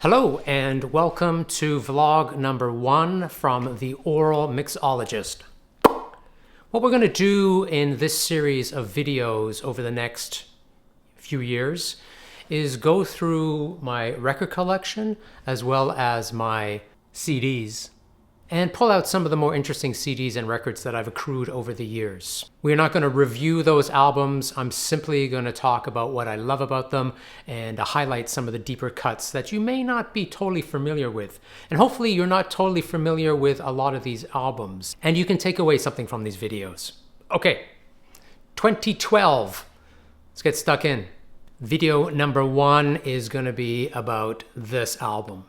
Hello and welcome to vlog number 1 from the Oral Mixologist. What we're going to do in this series of videos over the next few years is go through my record collection as well as my CDs and pull out some of the more interesting CDs and records that I've accrued over the years. We're not going to review those albums. I'm simply going to talk about what I love about them and highlight some of the deeper cuts that you may not be totally familiar with. And hopefully you're not totally familiar with a lot of these albums and you can take away something from these videos. Okay, 2012. Let's get stuck in. Video number 1 is going to be about this album.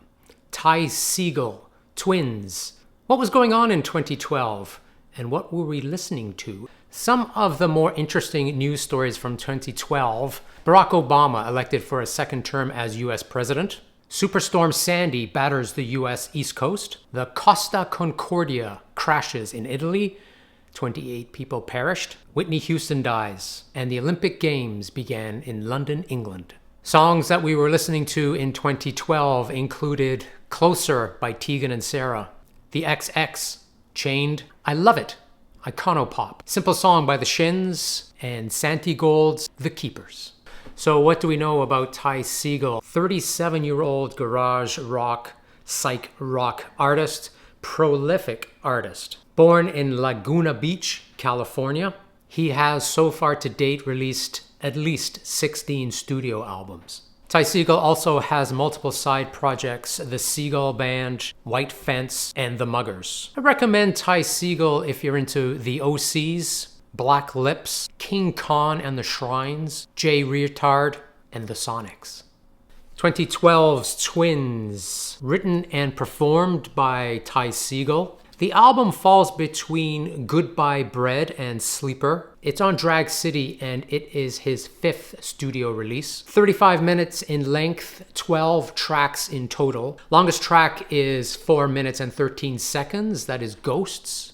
Ty Segall, Twins. What was going on in 2012 and what were we listening to? Some of the more interesting news stories from 2012. Barack Obama elected for a second term as US president. Superstorm Sandy batters the US East Coast. The Costa Concordia crashes in Italy. 28 people perished. Whitney Houston dies. And the Olympic Games began in London, England. Songs that we were listening to in 2012 included Closer by Tegan and Sara. The XX, Chained, I Love It, Iconopop, Simple Song by The Shins, and Santigold's The Keepers. So what do we know about Ty Segall? 37-year-old garage rock, psych rock artist, prolific artist. Born in Laguna Beach, California, he has so far to date released at least 16 studio albums. Ty Segall also has multiple side projects, the Segall Band, White Fence, and the Muggers. I recommend Ty Segall if you're into the OCs, Black Lips, King Khan and the Shrines, Jay Reatard, and the Sonics. 2012's Twins, written and performed by Ty Segall. The album falls between Goodbye Bread and Sleeper. It's on Drag City and it is his 5th studio release. 35 minutes in length, 12 tracks in total. Longest track is 4 minutes and 13 seconds, that is Ghosts.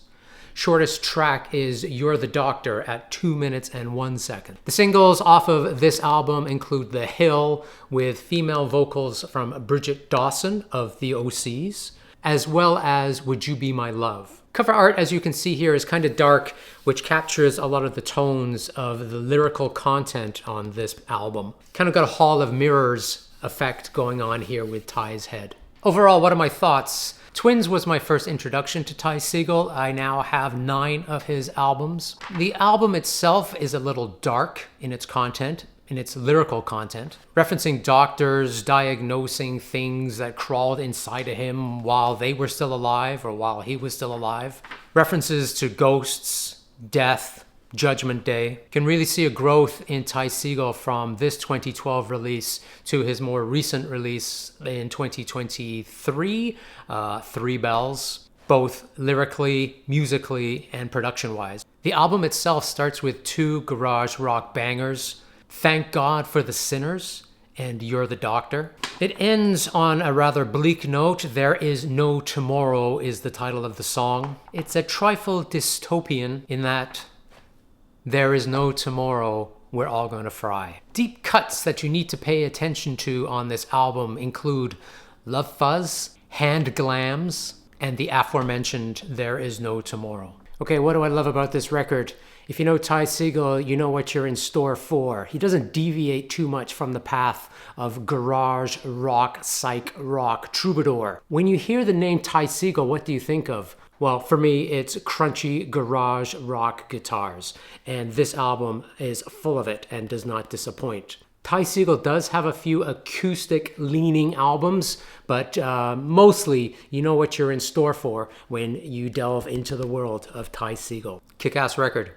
Shortest track is You're the Doctor at 2 minutes and 1 second. The singles off of this album include The Hill with female vocals from Bridget Dawson of the OCs, as well as Would You Be My Love. Cover art, as you can see here, is kind of dark, which captures a lot of the tones of the lyrical content on this album. Kind of got a Hall of Mirrors effect going on here with Ty's head. Overall, what are my thoughts? Twins was my first introduction to Ty Segall. I now have 9 of his albums. The album itself is a little dark in its content, in its lyrical content, referencing doctors diagnosing things that crawled inside of him while they were still alive or while he was still alive. References to ghosts, death, Judgment Day. Can really see a growth in Ty Segall from this 2012 release to his more recent release in 2023, Three Bells, both lyrically, musically, and production-wise. The album itself starts with 2 garage rock bangers, Thank God for the Sinners and You're the Doctor. It ends on a rather bleak note. There Is No Tomorrow is the title of the song. It's a trifle dystopian in that there is no tomorrow, we're all gonna fry. Deep cuts that you need to pay attention to on this album include Love Fuzz, Hand Glams, and the aforementioned There Is No Tomorrow. Okay, what do I love about this record? If you know Ty Segall, you know what you're in store for. He doesn't deviate too much from the path of garage rock, psych rock, troubadour. When you hear the name Ty Segall, what do you think of? Well, for me, it's crunchy garage rock guitars. And this album is full of it and does not disappoint. Ty Segall does have a few acoustic-leaning albums, but mostly you know what you're in store for when you delve into the world of Ty Segall. Kick-ass record.